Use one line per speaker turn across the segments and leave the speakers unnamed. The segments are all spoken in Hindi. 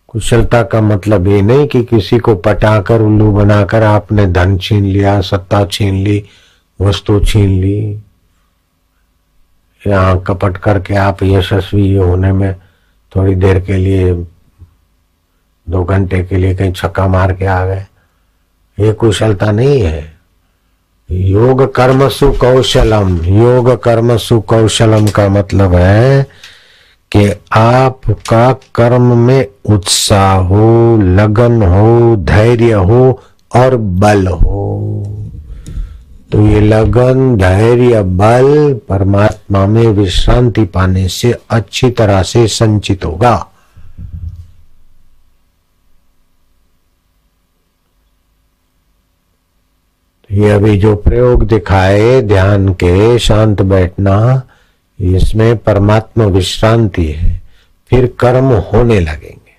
कुशलता का मतलब ये नहीं कि किसी को पटाकर उल्लू बनाकर आपने धन छीन लिया, सत्ता छीन ली, वस्तु छीन ली, या कपट करके आप यशस्वी होने में थोड़ी देर के लिए 2 घंटे के लिए कहीं छक्का मार के आ गए, ये कुशलता नहीं है। योग कर्मसु कौशलम, योग कर्मसु कौशलम का मतलब है कि आपका कर्म में उत्साह हो, लगन हो, धैर्य हो और बल हो। तो ये लगन, धैर्य, बल परमात्मा में विश्रांति पाने से अच्छी तरह से संचित होगा। ये अभी जो प्रयोग दिखाए ध्यान के, शांत बैठना, इसमें परमात्मा विश्रांति है। फिर कर्म होने लगेंगे,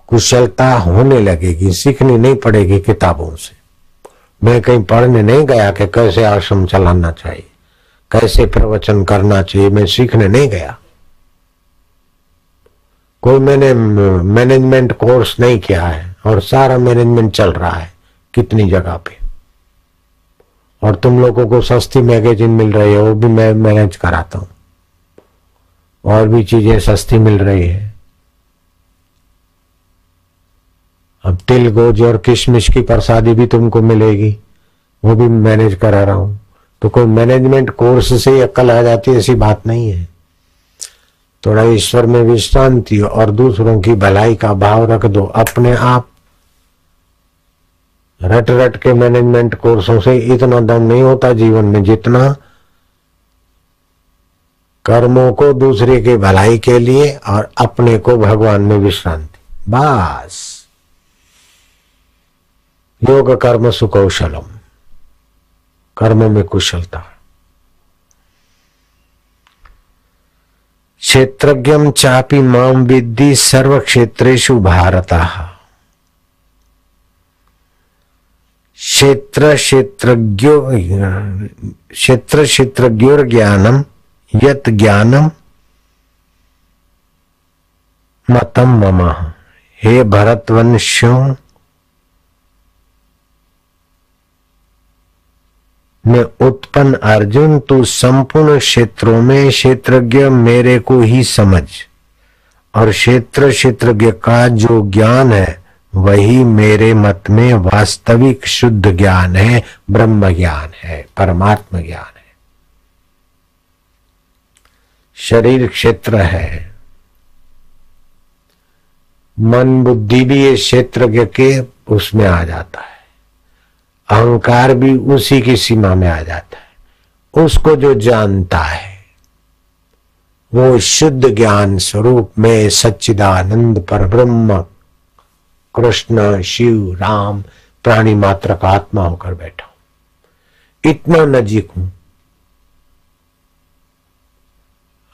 कुशलता होने लगेगी, सीखनी नहीं पड़ेगी किताबों से। मैं कहीं पढ़ने नहीं गया कि कैसे आश्रम चलाना चाहिए, कैसे प्रवचन करना चाहिए, मैं सीखने नहीं गया। कोई मैंने मैनेजमेंट कोर्स नहीं किया है और सारा मैनेजमेंट चल रहा है कितनी जगह पे, और तुम लोगों को सस्ती मैगजीन मिल रही है, वो भी मैं मैनेज कराता हूं, और भी चीजें सस्ती मिल रही है। अब तिल, गोज और किशमिश की प्रसादी भी तुमको मिलेगी, वो भी मैनेज करा रहा हूं। तो कोई मैनेजमेंट कोर्स से अक्ल आ जाती है ऐसी बात नहीं है। थोड़ा ईश्वर में विश्रांति और दूसरों की भलाई का भाव रख दो। अपने आप रट रट के मैनेजमेंट कोर्सों से इतना दम नहीं होता जीवन में जितना कर्मों को दूसरे के भलाई के लिए और अपने को भगवान में विश्रांति। बस योग कर्म सुकौशलम, कर्म में कुशलता। क्षेत्रज्ञम चापि माम विद्धि सर्व क्षेत्रेषु भारतः। क्षेत्र क्षेत्रज्ञोर ज्ञानम यत ज्ञानम मतम मम। हे भरतवंशियों, में उत्पन्न अर्जुन, तू संपूर्ण क्षेत्रों में क्षेत्रज्ञ मेरे को ही समझ, और क्षेत्रज्ञ का जो ज्ञान है वही मेरे मत में वास्तविक शुद्ध ज्ञान है, ब्रह्म ज्ञान है, परमात्मा ज्ञान है। शरीर क्षेत्र है, मन बुद्धि भी ये क्षेत्रज्ञ के उसमें आ जाता है, अहंकार भी उसी की सीमा में आ जाता है। उसको जो जानता है वो शुद्ध ज्ञान स्वरूप में सच्चिदानंद परब्रह्म कृष्ण, शिव, राम, प्राणी मात्र का आत्मा होकर बैठा हूं, इतना नजीक हूं।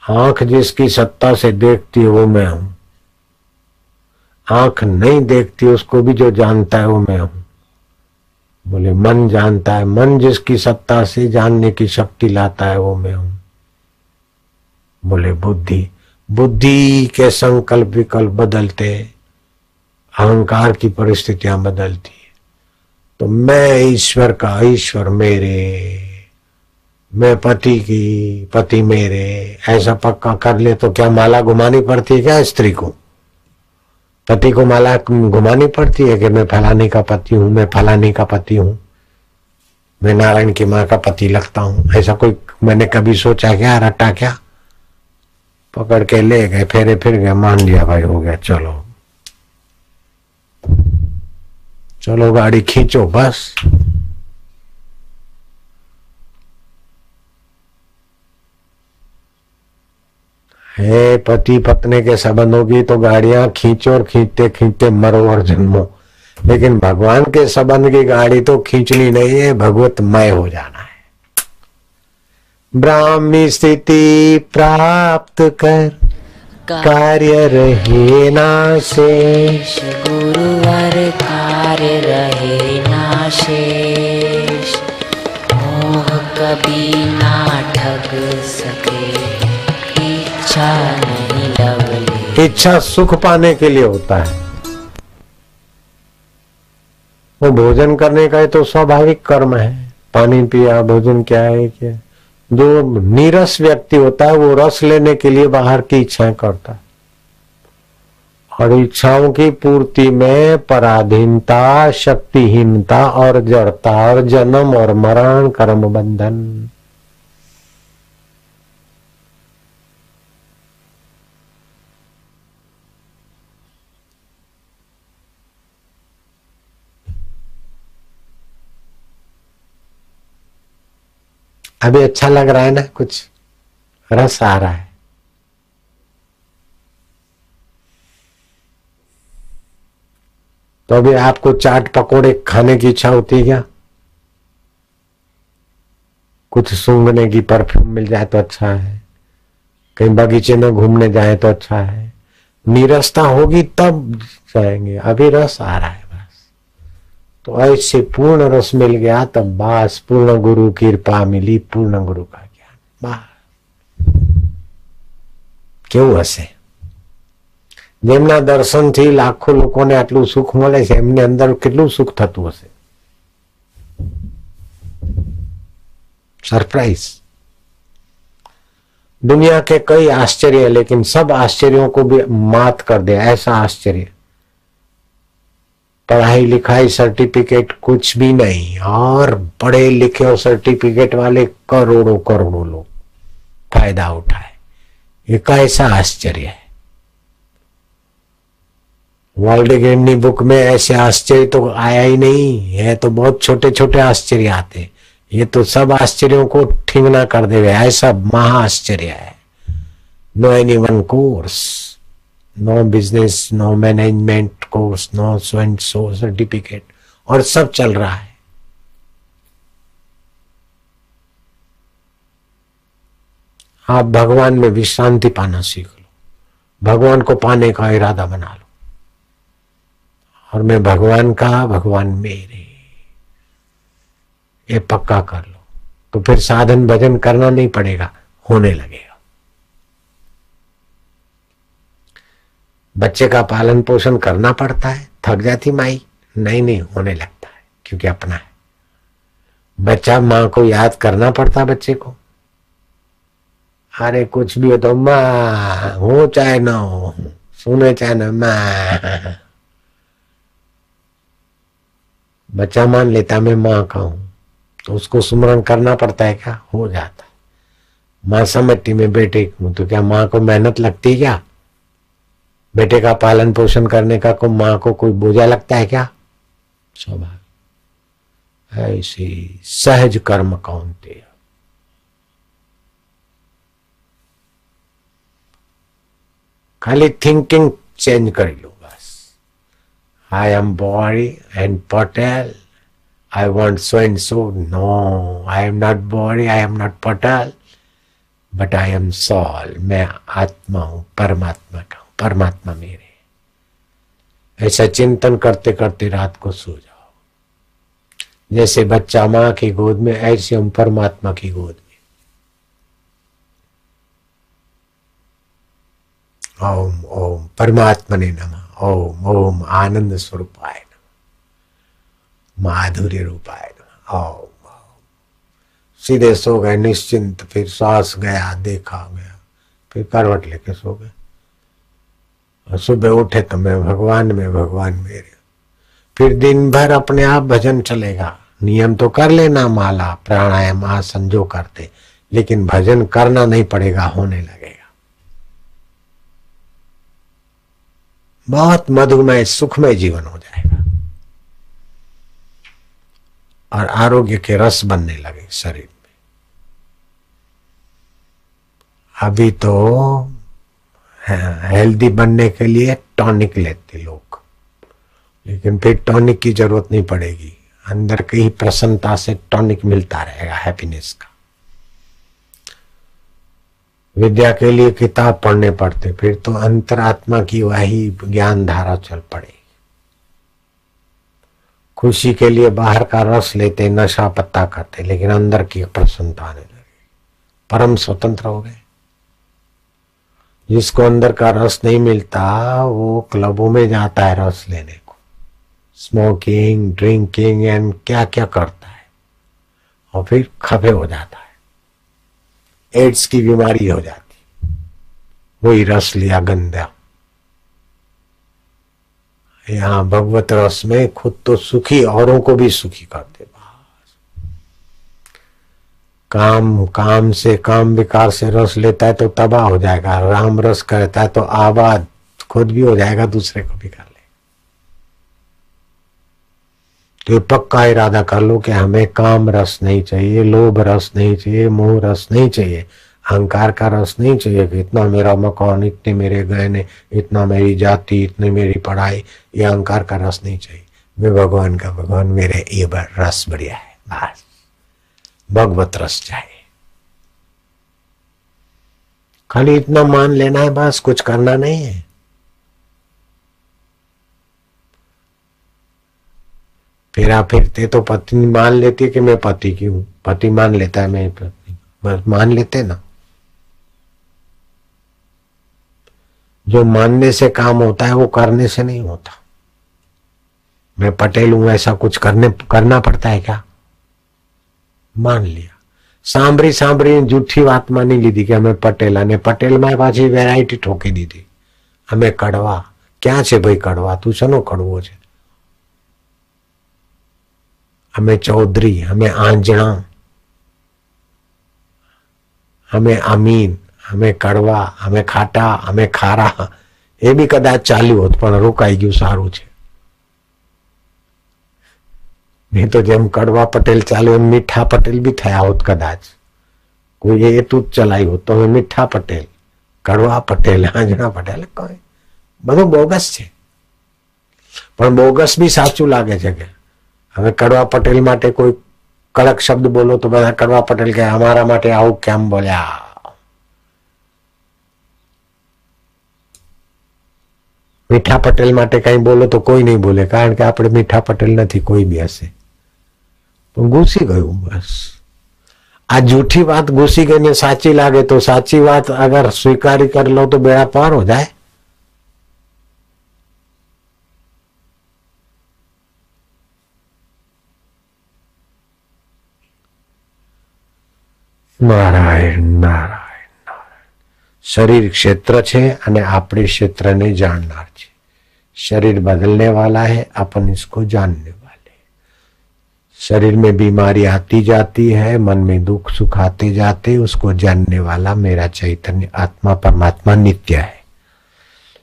आंख जिसकी सत्ता से देखती है वो मैं हूं, आंख नहीं देखती उसको भी जो जानता है वो मैं हूं। बोले मन जानता है, मन जिसकी सत्ता से जानने की शक्ति लाता है वो मैं हूं। बोले बुद्धि के संकल्प विकल्प बदलते, अहंकार की परिस्थितियां बदलती है, तो मैं ईश्वर का ईश्वर मेरे, मैं पति की पति मेरे, ऐसा पक्का कर ले तो क्या माला घुमानी पड़ती है क्या स्त्री को? पति को माला घुमानी पड़ती है कि मैं फलाने का पति हूं, मैं फलाने का पति हूं, मैं नारायण की मां का पति लगता हूं? ऐसा कोई मैंने कभी सोचा क्या, रटा क्या? पकड़ के ले गए, फेरे फिर गए, मान लिया भाई हो गया, चलो चलो गाड़ी खींचो बस। हे पति पत्नी के संबंधों की तो गाड़ियां खींचो और खींचते खींचते मरो और जन्मो, लेकिन भगवान के संबंध की गाड़ी तो खींचनी नहीं है, भगवतमय हो जाना है। ब्राह्मी स्थिति प्राप्त कर कार्य रहे ना शेष,
गुरुवर कार्य रहे ना शेष, मोह कभी ना ठग सके, इच्छा नहीं लवलेश।
इच्छा सुख पाने के लिए होता है। वो भोजन करने का तो स्वाभाविक कर्म है, पानी पिया, भोजन क्या है क्या। जो नीरस व्यक्ति होता है वो रस लेने के लिए बाहर की इच्छाएं करता है, और इच्छाओं की पूर्ति में पराधीनता, शक्तिहीनता और जड़ता और जन्म और मरण, कर्म बंधन। अभी अच्छा लग रहा है ना, कुछ रस आ रहा है। तो अभी आपको चाट पकोड़े खाने की इच्छा होती है क्या? कुछ सूंघने की परफ्यूम मिल जाए तो अच्छा है, कहीं बगीचे में घूमने जाए तो अच्छा है। नीरसता होगी तब जाएंगे, अभी रस आ रहा है बस। तो ऐसे पूर्ण रस मिल गया तब बस पूर्ण गुरु की कृपा मिली, पूर्ण गुरु का ज्ञान। बस क्यों हसे? જેમના દર્શનથી લાખો લોકોને આટલું સુખ મળે છે, એમને અંદર કેટલું સુખ થતું હશે? सरप्राइज। दुनिया के कई आश्चर्य है, लेकिन सब आश्चर्यों को भी मात कर दे ऐसा आश्चर्य। पढ़ाई लिखाई सर्टिफिकेट कुछ भी नहीं, और पढ़े लिखे और सर्टिफिकेट वाले करोड़ों करोड़ों लोग फायदा उठाए। एक ऐसा आश्चर्य है। वर्ल्ड गिनीज बुक में ऐसे आश्चर्य तो आया ही नहीं है, तो बहुत छोटे छोटे आश्चर्य आते। ये तो सब आश्चर्यों को ठिंगना कर देवे, ऐसा महा आश्चर्य है। No any one course, no business, no management course, no so and so certificate, और सब चल रहा है। आप भगवान में विश्रांति पाना सीख लो, भगवान को पाने का इरादा बना लो, और मैं भगवान का, भगवान मेरे, ये पक्का कर लो। तो फिर साधन भजन करना नहीं पड़ेगा, होने लगेगा। बच्चे का पालन पोषण करना पड़ता है, थक जाती माई, नहीं होने लगता है, क्योंकि अपना है। बच्चा माँ को याद करना पड़ता बच्चे को, अरे कुछ भी हो तो माँ हो चाहे ना हो, सुने चाहे ना माँ। बच्चा मान लेता मैं माँ का हूं, तो उसको स्मरण करना पड़ता है क्या? हो जाता है। माँ समझती मैं बेटे हूं, तो क्या माँ को मेहनत लगती है क्या? बेटे का पालन पोषण करने का को माँ को कोई बोझा लगता है क्या? स्वाभाविक। ऐसी सहज कर्म कौनते। खाली थिंकिंग चेंज कर लो बस। I am Bori and Patel. I want so and so. No, I am not Bori, I am not Patel, but I am soul. मैं आत्मा हूं, परमात्मा का हूं, परमात्मा मेरे। ऐसा चिंतन करते करते रात को सो जाओ। जैसे बच्चा माँ की गोद में, ऐसे हम परमात्मा की गोद में। ओम ओम परमात्मने नमः। ओम ओम आनंद स्वरूपाय नमः, माधुर्य रूपाय नमः। ओम ओम। सीधे सो गए निश्चिंत, फिर सांस गया, देखा गया, फिर करवट लेके सो गए। और सुबह उठे तो मैं भगवान में, भगवान मेरे। फिर दिन भर अपने आप भजन चलेगा। नियम तो कर लेना, माला प्राणायाम आसन जो करते, लेकिन भजन करना नहीं पड़ेगा, होने लगेगा। बहुत मधुमय सुखमय जीवन हो जाएगा, और आरोग्य के रस बनने लगे शरीर में। अभी तो हेल्दी बनने के लिए टॉनिक लेते लोग, लेकिन फिर टॉनिक की जरूरत नहीं पड़ेगी। अंदर की ही प्रसन्नता से टॉनिक मिलता रहेगा, हैप्पीनेस का। विद्या के लिए किताब पढ़ने पड़ते, फिर तो अंतरात्मा की वही ज्ञान धारा चल पड़ेगी। खुशी के लिए बाहर का रस लेते, नशा पत्ता करते, लेकिन अंदर की प्रसन्नता आने लगी, परम स्वतंत्र हो गए। जिसको अंदर का रस नहीं मिलता वो क्लबों में जाता है रस लेने को, स्मोकिंग, ड्रिंकिंग एंड क्या क्या करता है, और फिर खफे हो जाता है, एड्स की बीमारी हो जाती, वही रस लिया गंदा। यहाँ भगवत रस में खुद तो सुखी, औरों को भी सुखी करते। काम से, काम विकार से रस लेता है तो तबाह हो जाएगा, राम रस करता है तो आबाद खुद भी हो जाएगा, दूसरे को भी कर ले। तो पक्का इरादा कर लो कि हमें काम रस नहीं चाहिए, लोभ रस नहीं चाहिए, मोह रस नहीं चाहिए, अहंकार का रस नहीं चाहिए कि इतना मेरा मकान, इतने मेरे गहने, इतना मेरी जाति, इतनी मेरी पढ़ाई, ये अहंकार का रस नहीं चाहिए। मैं भगवान का भगवान, मेरे ये रस बढ़िया है, बस भगवत रस चाहिए। खाली इतना मान लेना है, बस कुछ करना नहीं है। फेरा फिरते तो पत्नी मान लेती है कि मैं पति की हूं, पति मान लेता है मैं पत्नी, बस मान लेते ना। जो मानने से काम होता है वो करने से नहीं होता। मैं पटेल हूं ऐसा कुछ करना पड़ता है क्या? मान लिया, सांभरी जूठी बात मानी ली थी कि हमें पटेल ने पटेल में पाછી वेरायटी ठोकी दी थी। हमें कड़वा क्या छे भाई, कड़वा तू शनो कड़वो छे, हमें चौधरी, हमें आंजना, हमें अमीन, हमें कड़वा, हमें खाटा, हमें खारा, ये भी कदाच चाल्યું होत पण रोकाई गયું, साરું છે। नहीं तो जेम कड़वा पटेल चालू एम मीठा पटेल भी थया होत कदाच। कोई ये तू चलाई हो तो मीठा पटेल, कड़वा पटेल, आंजना पटेल, कोई બધું બોગસ છે। પણ બોગસ भी સાચું લાગે છે કે હવે કડવા પટેલ માટે કોઈ કડક શબ્દ બોલો તો બધા કડવા પટેલ કે અમારા માટે આવું કેમ બોલ્યા। मीठा पटेल माटे कहीं बोलो तो कोई नहीं बोले, कारण के आपणे मीठा पटेल नहीं, कोई भी हसे तो घुसी गयु। बस आ झूठी बात घुसी गई ने साची लागे तो साची बात अगर स्वीकारी कर लो तो बेड़ा पार हो जाए। नारायण नारायण नारायण। शरीर क्षेत्र छे अने आपणे क्षेत्र ने जाननार छे। शरीर बदलने वाला है, अपन इसको जानने वाले। शरीर में बीमारी आती जाती है, मन में दुख सुख आते जाते, उसको जानने वाला मेरा चैतन्य आत्मा परमात्मा नित्य है।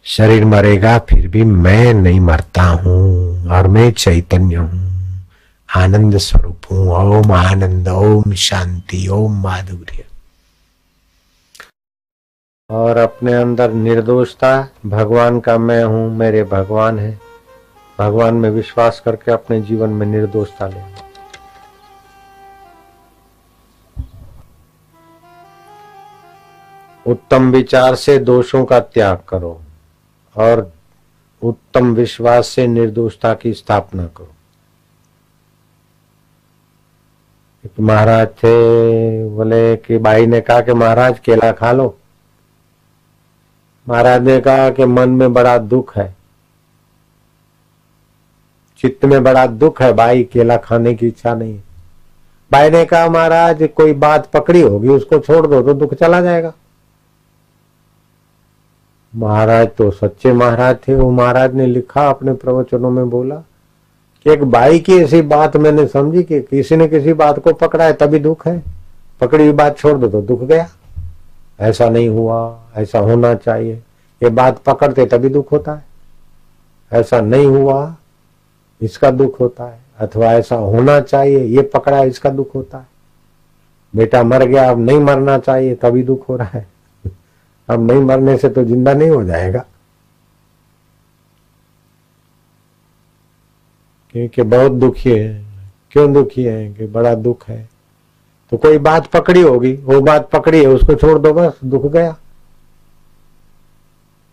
शरीर मरेगा फिर भी मैं नहीं मरता हूं और मैं चैतन्य हूं, आनंद स्वरूप हूं। ओम आनंद, ओम शांति, ओम माधुर्य। और अपने अंदर निर्दोषता, भगवान का मैं हूं, मेरे भगवान है, भगवान में विश्वास करके अपने जीवन में निर्दोषता ले। उत्तम विचार से दोषों का त्याग करो और उत्तम विश्वास से निर्दोषता की स्थापना करो। एक महाराज थे, बोले कि बाई ने कहा कि महाराज केला खा लो। महाराज ने कहा कि मन में बड़ा दुख है, चित्त में बड़ा दुख है भाई, केला खाने की इच्छा नहीं है। भाई ने कहा महाराज कोई बात पकड़ी होगी, उसको छोड़ दो तो दुख चला जाएगा। महाराज तो सच्चे महाराज थे। वो महाराज ने लिखा अपने प्रवचनों में, बोला कि एक भाई की ऐसी बात मैंने समझी कि किसी ने किसी बात को पकड़ा है तभी दुख है, पकड़ी हुई बात छोड़ दो तो दुख गया। ऐसा नहीं हुआ, ऐसा होना चाहिए, ये बात पकड़ते तभी दुख होता है। ऐसा नहीं हुआ इसका दुख होता है, अथवा ऐसा होना चाहिए ये पकड़ा है इसका दुख होता है। बेटा मर गया, अब नहीं मरना चाहिए तभी दुख हो रहा है। अब नहीं मरने से तो जिंदा नहीं हो जाएगा, क्योंकि बहुत दुखी है। क्यों दुखी है? कि बड़ा दुख है। तो कोई बात पकड़ी होगी, वो बात पकड़ी है, उसको छोड़ दो बस, दुख गया।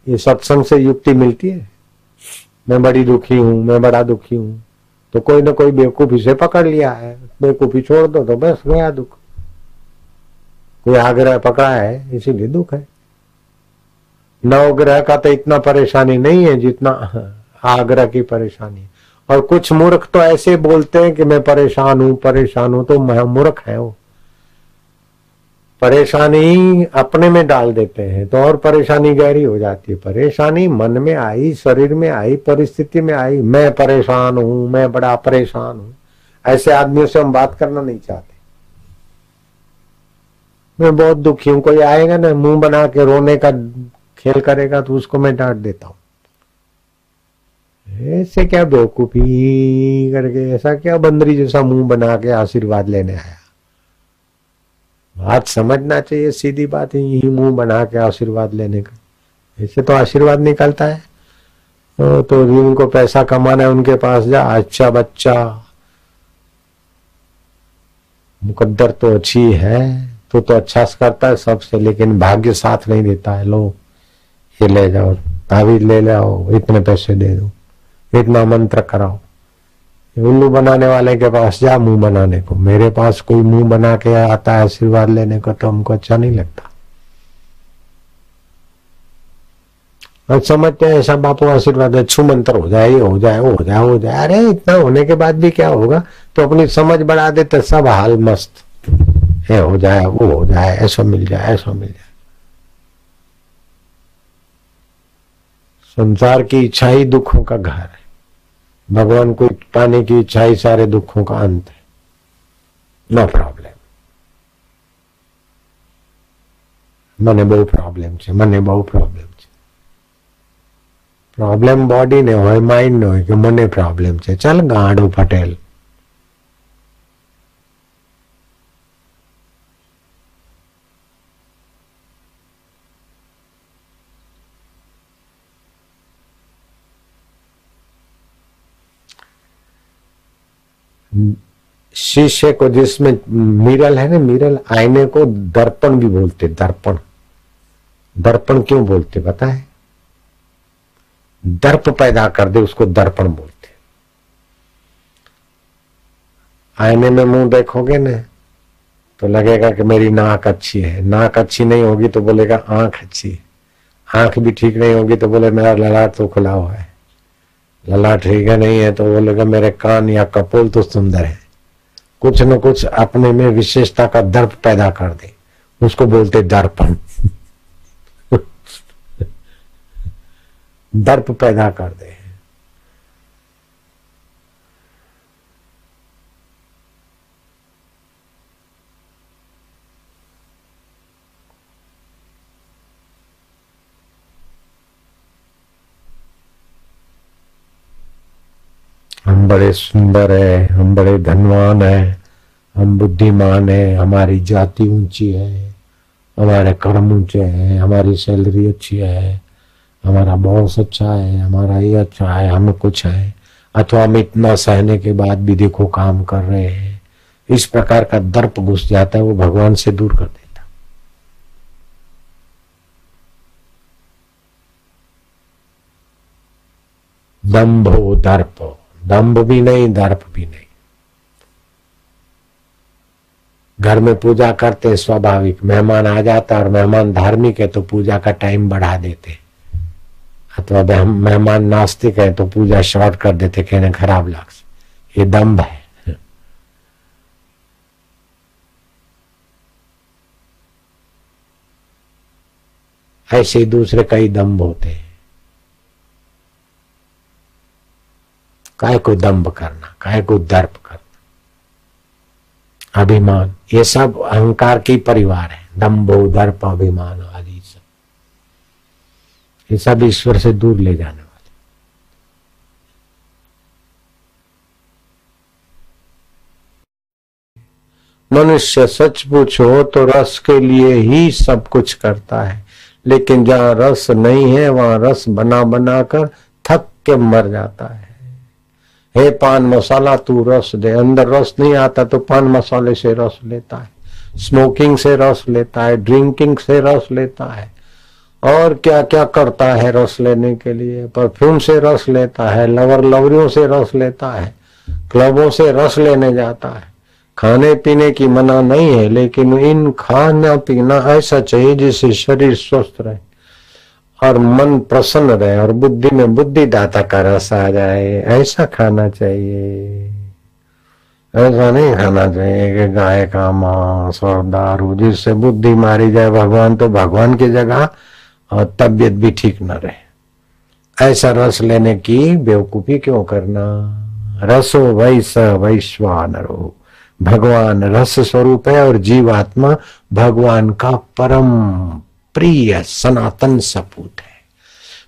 ये सत्संग से युक्ति मिलती है। मैं बड़ी दुखी हूं, मैं बड़ा दुखी हूं, तो कोई ना कोई बेवकूफी से पकड़ लिया है, बेवकूफी छोड़ दो तो बस गया दुख। कोई आग्रह पकड़ा है इसीलिए दुख है। नवग्रह का तो इतना परेशानी नहीं है जितना आग्रह की परेशानी। और कुछ मूर्ख तो ऐसे बोलते हैं कि मैं परेशान हूं, तो मूर्ख है वो। परेशानी अपने में डाल देते हैं तो और परेशानी गहरी हो जाती है। परेशानी मन में आई, शरीर में आई, परिस्थिति में आई, मैं परेशान हूं, मैं बड़ा परेशान हूं, ऐसे आदमियों से हम बात करना नहीं चाहते। मैं बहुत दुखी हूं, कोई आएगा ना मुंह बना के रोने का खेल करेगा तो उसको मैं डांट देता हूं। ऐसे क्या बेवकूफी करके, ऐसा क्या बंदरी जैसा मुंह बना के आशीर्वाद लेने आया। बात समझना चाहिए, सीधी बात है, यही मुंह बना के आशीर्वाद लेने का, ऐसे तो आशीर्वाद निकलता है। तो जिनको पैसा कमाना है उनके पास जा, अच्छा बच्चा, मुकद्दर तो अच्छी है, तो अच्छा करता है सबसे, लेकिन भाग्य साथ नहीं देता है। लो ये ले जाओ, तावीज ले जाओ, इतने पैसे दे दो, इतना मंत्र कराओ। उल्लू बनाने वाले के पास जा मुंह बनाने को। मेरे पास कोई मुंह बना के आता है आशीर्वाद लेने को तो हमको अच्छा नहीं लगता। और समझते हैं ऐसा बापू आशीर्वाद अच्छू मंत्र हो जाए, ये हो जाए, वो हो जाए, वो हो जाए। अरे इतना होने के बाद भी क्या होगा, तो अपनी समझ बढ़ा देते, सब हाल मस्त है, हो जाए, वो हो जाए, ऐसा मिल जाए, ऐसा मिल जाए। संसार की इच्छा ही दुखों का घर है, भगवान को पाने की इच्छा ही सारे दुखों का अंत है। No problem. મને બહુ પ્રોબ્લેમ છે, મને બહુ પ્રોબ્લેમ છે। પ્રોબ્લેમ બોડી ને હોય, માઇન્ડ ને હોય કે મને પ્રોબ્લેમ છે, ચાલ ગાંડો પટેલ। शीशे को, जिसमें मिरल है ना, मिरल, आईने को दर्पण भी बोलते। दर्पण, दर्पण क्यों बोलते पता है? दर्प पैदा कर दे उसको दर्पण बोलते। आईने में मुंह देखोगे ना तो लगेगा कि मेरी नाक अच्छी है, नाक अच्छी नहीं होगी तो बोलेगा आंख अच्छी है, आंख भी ठीक नहीं होगी तो बोले मेरा ललाट तो खुला हुआ है, ललाट ठीक है नहीं है तो बोलेगा मेरे कान या कपोल तो सुंदर है। कुछ न कुछ अपने में विशेषता का दर्प पैदा कर दे, उसको बोलते दर्पण। दर्प पैदा कर दे। हम बड़े सुंदर है, हम बड़े धनवान है, हम बुद्धिमान है, हमारी जाति ऊंची है, हमारे कर्म ऊंचे हैं, हमारी सैलरी अच्छी है, हमारा बॉस अच्छा है, हमारा ये अच्छा है, हम कुछ है, अथवा हम इतना सहने के बाद भी देखो काम कर रहे हैं। इस प्रकार का दर्प घुस जाता है, वो भगवान से दूर कर देता। दंभो दर्प, दंभ भी नहीं, दर्प भी नहीं। घर में पूजा करते स्वाभाविक, मेहमान आ जाता और मेहमान धार्मिक है तो पूजा का टाइम बढ़ा देते, अथवा मेहमान नास्तिक है तो पूजा शॉर्ट कर देते, कहने खराब लग। ये दंभ है। ऐसे ही दूसरे कई दंभ होते हैं। काय को दंभ करना, काय को दर्प करना, अभिमान, ये सब अहंकार की परिवार है। दंभो दर्प अभिमान आदि सब, ये सब ईश्वर से दूर ले जाने वाले। मनुष्य सच पूछो तो रस के लिए ही सब कुछ करता है, लेकिन जहां रस नहीं है वहां रस बना बना कर थक के मर जाता है। हे पान मसाला तू रस दे, अंदर रस नहीं आता तो पान मसाले से रस लेता है, स्मोकिंग से रस लेता है, ड्रिंकिंग से रस लेता है, और क्या क्या करता है रस लेने के लिए। परफ्यूम से रस लेता है, लवर लवरियों से रस लेता है, क्लबों से रस लेने जाता है। खाने पीने की मना नहीं है, लेकिन इन खाना पीना ऐसा चाहिए जिससे शरीर स्वस्थ रहे। और मन प्रसन्न रहे और बुद्धि में बुद्धि दाता का रस आ जाए। ऐसा खाना चाहिए, ऐसा नहीं खाना चाहिए कि गाय का मांस और दारू जिससे बुद्धि मारी जाए। भगवान तो भगवान की जगह और तबीयत भी ठीक न रहे। ऐसा रस लेने की बेवकूफी क्यों करना। रसो वैस वैश्वानरो, भगवान रस स्वरूप है और जीवात्मा भगवान का परम प्रिय सनातन सपूत है।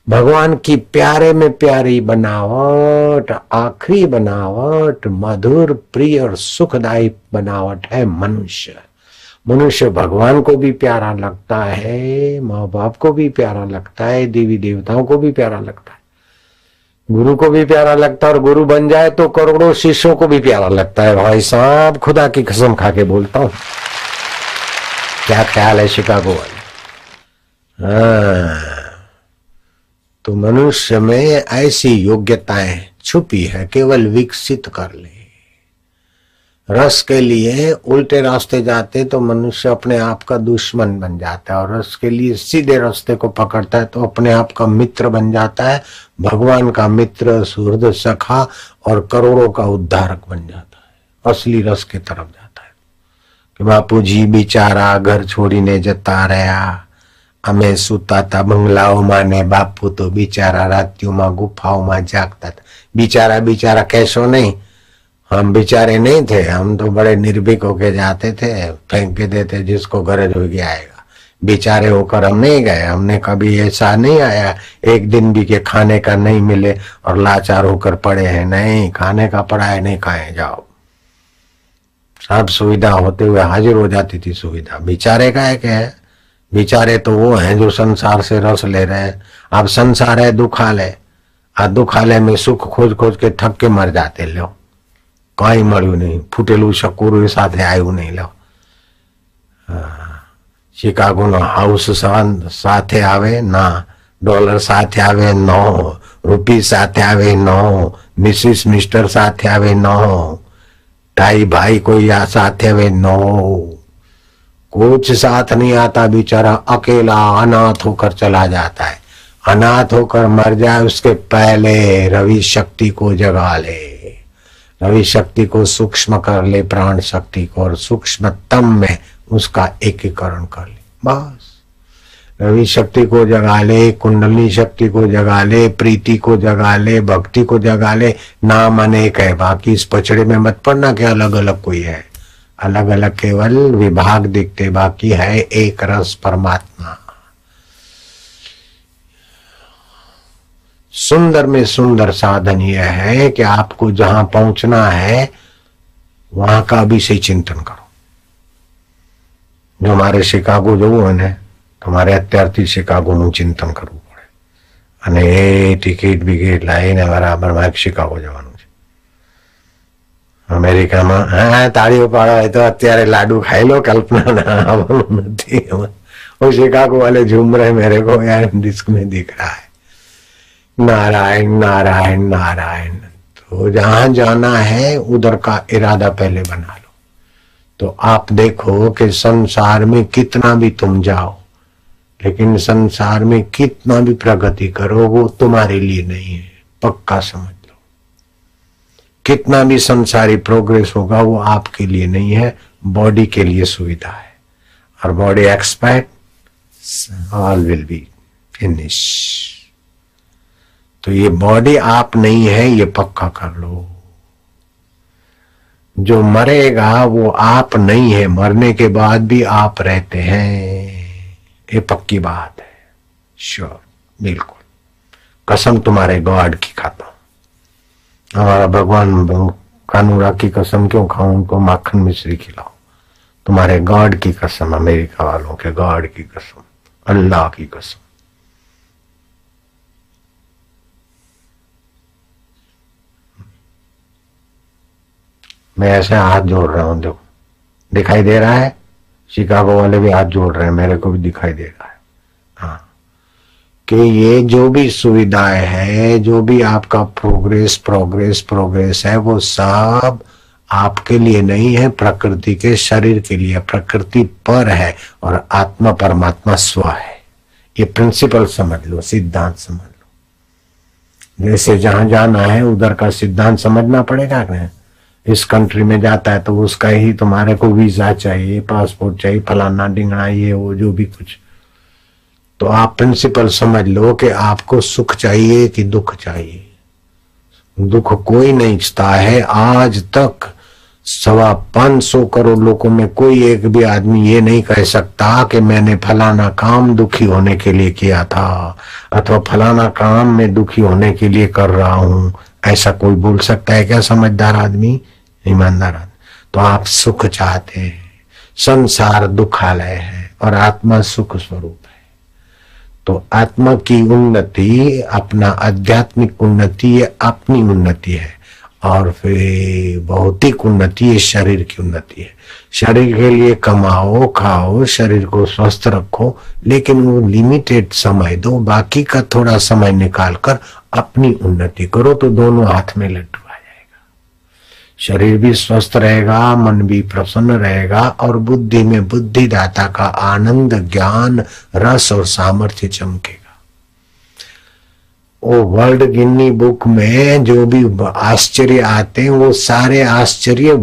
भगवान की प्यारे में प्यारी बनावट, आखिरी बनावट, मधुर प्रिय और सुखदायी बनावट है मनुष्य। मनुष्य भगवान को भी प्यारा लगता है, माँ बाप को भी प्यारा लगता है, देवी देवताओं को भी प्यारा लगता है, गुरु को भी प्यारा लगता है, और गुरु बन जाए तो करोड़ों शिष्यों को भी प्यारा लगता है। भाई साहब खुदा की कसम खा के बोलता हूं। क्या ख्याल है शिकागो वाले? तो मनुष्य में ऐसी योग्यताएं छुपी है, केवल विकसित कर ले। रस के लिए उल्टे रास्ते जाते तो मनुष्य अपने आप का दुश्मन बन जाता है, और रस के लिए सीधे रास्ते को पकड़ता है तो अपने आप का मित्र बन जाता है, भगवान का मित्र, सुहृद सखा और करोड़ों का उद्धारक बन जाता है। असली रस की तरफ जाता है कि बापू जी बिचारा घर छोड़ीने जता रहा, અમે સુતા હતા બંગલાઓમાં ને બાપુ તો બિચારા રાત્યોમાં ગુફાઓમાં જાગતા था। बिचारा बिचारा कैसो नहीं, हम बेचारे नहीं थे, हम तो बड़े निर्भीक होके जाते थे, फेंक के देते जिसको गरज होगी आएगा। बेचारे होकर हम नहीं गए, हमने कभी ऐसा नहीं आया एक दिन भी के खाने का नहीं मिले और लाचार होकर पड़े हैं। नहीं, खाने का पड़ा है, नहीं खाए जाओ। सब सुविधा होते हुए हाजिर हो जाती थी सुविधा। बेचारे का है क्या है? बेचारे तो वो हैं जो संसार से रस ले रहे हैं। अब संसार है दुखालय, आ दुखालय में सुख खोज खोज के थक के मर जाते। लो कई मळ्યું नहीं, फूटेलू शकूरू साथे आयु नहीं। लो शिकागो नो हाउस साथे आवे ना, डॉलर साथे आवे नो, रूपी साथे आवे नो, मिसिस मिस्टर साथे आवे नो, टाई भाई कोई साथे आवे नो, कुछ साथ नहीं आता। बेचारा अकेला अनाथ होकर चला जाता है। अनाथ होकर मर जाए उसके पहले रवि शक्ति को जगा ले, रवि शक्ति को सूक्ष्म कर ले, प्राण शक्ति को, और सूक्ष्मतम में उसका एकीकरण कर ले। बस रवि शक्ति को जगा ले, कुंडली शक्ति को जगा ले, प्रीति को जगा ले, भक्ति को जगा ले। नाम अनेक है, बाकी इस पचड़े में मत पड़ना कि अलग अलग कोई है। अलग अलग केवल विभाग दिखते, बाकी है एक रस परमात्मा। सुंदर में सुंदर साधन यह है कि आपको जहां पहुंचना है वहां का अभिषेक चिंतन करो। जो हमारे शिकागो जવું હોય ને તમારે અત્યારથી શિકાગોનું ચિંતન કરવું પડે, અને એ ટિકિટ બિકિટ લાવીને બરાબર મારે શિકાગો જવાનું છે। અમેરિકામાં હા તાળીઓ પાડો હોય તો અત્યારે લાડુ ખાઈ લો, કલ્પના ના આવવાનું નથી। वो शिकागो वाले झूम रहे मेरे को यार डिस्क में दिख रहा है। नारायण नारायण नारायण। तो जहां जाना है उधर का इरादा पहले बना लो। तो आप देखो कि संसार में कितना भी तुम जाओ, लेकिन संसार में कितना भी प्रगति करो वो तुम्हारे लिए नहीं है, पक्का समझ लो। कितना भी संसारी प्रोग्रेस होगा वो आपके लिए नहीं है, बॉडी के लिए सुविधा है। और body expired, all will be finish. तो ये बॉडी आप नहीं है, ये पक्का कर लो। जो मरेगा वो आप नहीं है, मरने के बाद भी आप रहते हैं, ये पक्की बात है। श्योर, बिल्कुल कसम तुम्हारे गॉड की खाता हूं। हमारा भगवान कानूरा की कसम क्यों खाऊं, उनको माखन मिश्री खिलाओ। तुम्हारे गॉड की कसम, अमेरिका वालों के गॉड की कसम, अल्लाह की कसम। मैं ऐसे हाथ जोड़ रहा हूं, देखो दिखाई दे रहा है। शिकागो वाले भी हाथ जोड़ रहे हैं, मेरे को भी दिखाई दे रहा है। हाँ, कि ये जो भी सुविधाएं है, जो भी आपका प्रोग्रेस प्रोग्रेस प्रोग्रेस है, वो सब आपके लिए नहीं है, प्रकृति के शरीर के लिए। प्रकृति पर है और आत्मा परमात्मा स्व है। ये प्रिंसिपल समझ लो, सिद्धांत समझ लो। जैसे जहां जाना है उधर का सिद्धांत समझना पड़ेगा ना। इस कंट्री में जाता है तो उसका ही तुम्हारे को वीजा चाहिए, पासपोर्ट चाहिए, फलाना डिंगना, ये वो जो भी कुछ। तो आप प्रिंसिपल समझ लो कि आपको सुख चाहिए कि दुख चाहिए। दुख कोई नहीं चाहता है। आज तक 525 करोड़ लोगों में कोई एक भी आदमी ये नहीं कह सकता कि मैंने फलाना काम दुखी होने के लिए किया था अथवा फलाना काम मैं दुखी होने के लिए कर रहा हूं। ऐसा कोई बोल सकता है क्या? समझदार आदमी, ईमानदार आदमी। तो आप सुख चाहते हैं। संसार दुखालय है और आत्मा सुख स्वरूप है। तो आत्मा की उन्नति, अपना आध्यात्मिक उन्नति, ये अपनी उन्नति है। और फिर भौतिक उन्नति ये शरीर की उन्नति है। शरीर के लिए कमाओ, खाओ, शरीर को स्वस्थ रखो, लेकिन वो लिमिटेड समय दो। बाकी का थोड़ा समय निकालकर अपनी उन्नति करो तो दोनों हाथ में लड्डू आ जाएगा। शरीर भी स्वस्थ रहेगा, मन भी प्रसन्न रहेगा और बुद्धि में बुद्धिदाता का आनंद, ज्ञान, रस और सामर्थ्य चमकेगा। वो वर्ल्ड गिनी बुक में जो भी आश्चर्य आते हैं वो सारे आश्चर्य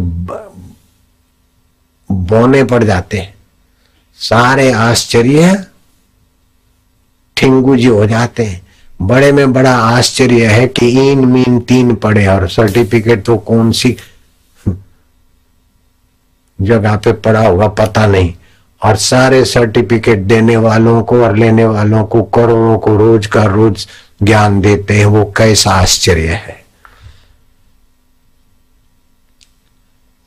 बौने पड़ जाते हैं। सारे आश्चर्य ठिंगुजी हो जाते हैं। बड़े में बड़ा आश्चर्य है कि इन मीन 3 पढ़े और सर्टिफिकेट तो कौन सी जगह पे पड़ा होगा पता नहीं। और सारे सर्टिफिकेट देने वालों को और लेने वालों को करोड़ों को रोज का रोज ज्ञान देते हैं। वो कैसा आश्चर्य है।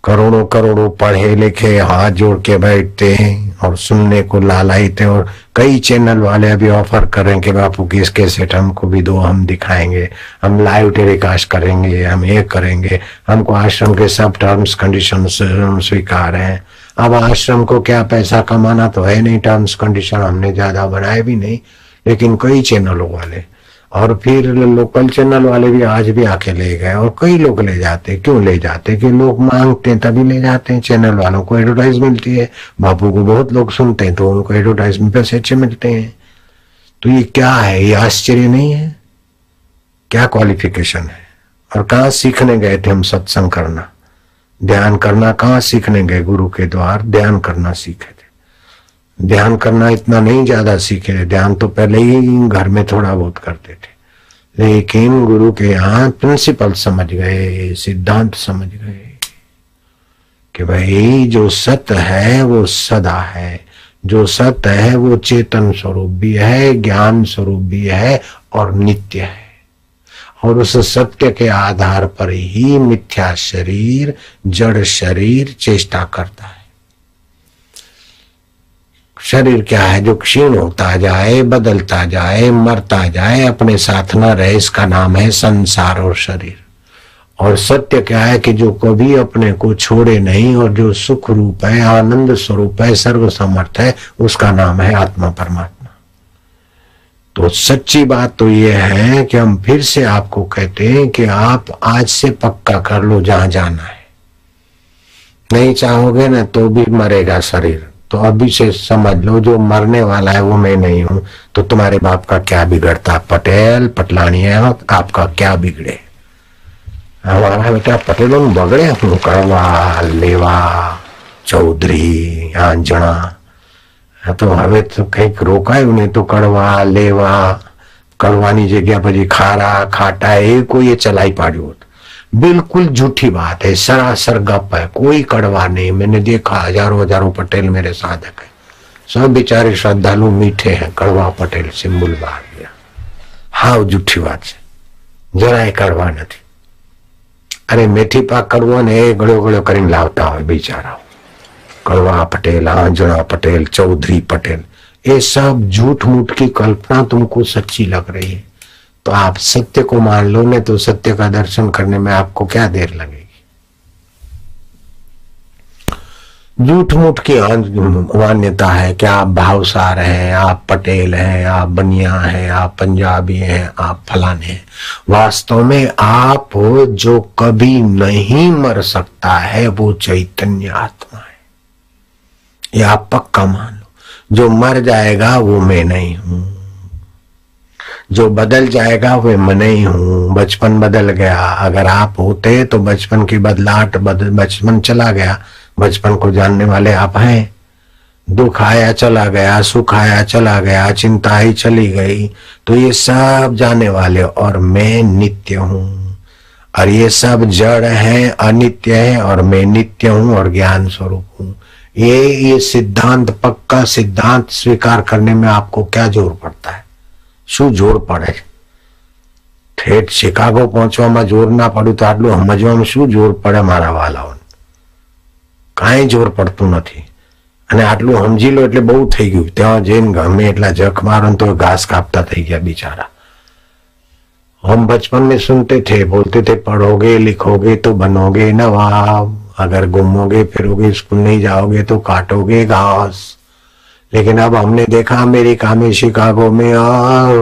करोड़ों करोड़ों पढ़े लिखे हाथ जोड़ के बैठते हैं और सुनने को लालायते। और कई चैनल वाले अभी ऑफर कर रहे हैं कि बापू की इसके सेट हमको भी दो, हम दिखाएंगे, हम लाइव टेलीकास्ट करेंगे, हम ये करेंगे, हमको आश्रम के सब टर्म्स कंडीशन स्वीकार हैं। अब आश्रम को क्या पैसा कमाना तो है नहीं, टर्म्स कंडीशन हमने ज्यादा बनाए भी नहीं, लेकिन कई चैनलों वाले और फिर लोकल चैनल वाले भी आज भी आके ले गए। और कई लोग ले जाते। क्यों ले जाते? कि लोग मांगते हैं तभी ले जाते हैं। चैनल वालों को एडवर्टाइज मिलती है, बापू को बहुत लोग सुनते हैं तो उनको एडवर्टाइजमेंट पैसे अच्छे मिलते हैं। तो ये क्या है? ये आश्चर्य नहीं है? क्या क्वालिफिकेशन है? और कहाँ सीखने गए थे हम सत्संग करना, ध्यान करना? कहाँ सीखने गए? गुरु के द्वार ध्यान करना सीखे थे। ध्यान करना इतना नहीं ज्यादा सीखे थे, ध्यान तो पहले ही घर में थोड़ा बहुत करते थे, लेकिन गुरु के यहाँ प्रिंसिपल समझ गए, सिद्धांत समझ गए कि भाई जो सत्य है वो सदा है, जो सत्य है वो चेतन स्वरूप भी है, ज्ञान स्वरूप भी है और नित्य है। और उस सत्य के आधार पर ही मिथ्या शरीर, जड़ शरीर चेष्टा करता है। शरीर क्या है? जो क्षीण होता जाए, बदलता जाए, मरता जाए, अपने साथ न रहे, इसका नाम है संसार और शरीर। और सत्य क्या है? कि जो कभी अपने को छोड़े नहीं और जो सुख रूप है, आनंद स्वरूप है, सर्व समर्थ है, उसका नाम है आत्मा परमात्मा। तो सच्ची बात तो ये है कि हम फिर से आपको कहते हैं कि आप आज से पक्का कर लो जहां जाना है। नहीं चाहोगे ना तो भी मरेगा शरीर। तो अभी से समझ लो जो मरने वाला है वो मैं नहीं हूं। तो तुम्हारे बाप का क्या बिगड़ता? पटेल पटलानी है, आपका क्या बिगड़े? हमारा बेटा पटेलों बगड़े, कड़वा, लेवा, चौधरी, आंजना। तो हमें तो કંઈક રોકાયું નહીં તો કડવા, લેવા, કડવાની જગ્યા પછી ખારા, ખાટા એ કોઈએ ચલાઈ પાડ્યું હતું। बिल्कुल झूठी बात है, सरासर गप है, कोई कड़वा नहीं। मैंने देखा हजारों हजारों पटेल मेरे साधक है, सब बेचारे श्रद्धालु मीठे हैं। कड़वा पटेल सिंबल बाहर गया। हाँ झूठी बात है, જરાય कड़वा नहीं। अरे मेथी पाक कड़વો ने गळो गळो કરીને લાવતા હોય बेचारा। कड़वा पटेल, आंजना पटेल, चौधरी पटेल, ये सब झूठ मूठ की कल्पना तुमको सच्ची लग रही है तो आप सत्य को मान लो, नहीं तो सत्य का दर्शन करने में आपको क्या देर लगेगी। झूठ मूठ की मान्यता है कि आप भावसार हैं, आप पटेल हैं, आप बनिया हैं, आप पंजाबी हैं, आप फलाने हैं। वास्तव में आप जो कभी नहीं मर सकता है वो चैतन्य आत्मा है, ये आप पक्का मान लो। जो मर जाएगा वो मैं नहीं हूं। जो बदल जाएगा वे मैं ही हूं। बचपन बदल गया, अगर आप होते तो बचपन की बदलाहट बचपन चला गया, बचपन को जानने वाले आप हैं। दुख आया चला गया, सुख आया चला गया, चिंता ही चली गई, तो ये सब जाने वाले, और मैं नित्य हूं। और ये सब जड़ है, अनित्य है, और मैं नित्य हूं और ज्ञान स्वरूप हूं। ये सिद्धांत, पक्का सिद्धांत स्वीकार करने में आपको क्या जोर पड़ता है? शू जोर पड़े? ठेठ शिकागो पहुंचवामां जोर ना પડ્યું તો આટલું સમજવામાં શું જોર પડે મારા વાલાઓને? કાંઈ જોર પડતું નથી। અને આટલું સમજી લો એટલે બહુ થઈ ગયું। ત્યાં જઈને ગમે એટલા જખ મારો તો ઘાસ કાપતા થઈ ગયા बिचारा। हम बचपन में सुनते थे, बोलते थे, पढ़ोगे लिखोगे तो बनोगे नवाब, अगर घूमोगे फिरोगे स्कूल नहीं जाओगे तो काटोगे घास। लेकिन अब हमने देखा अमेरिका में, शिकागो में और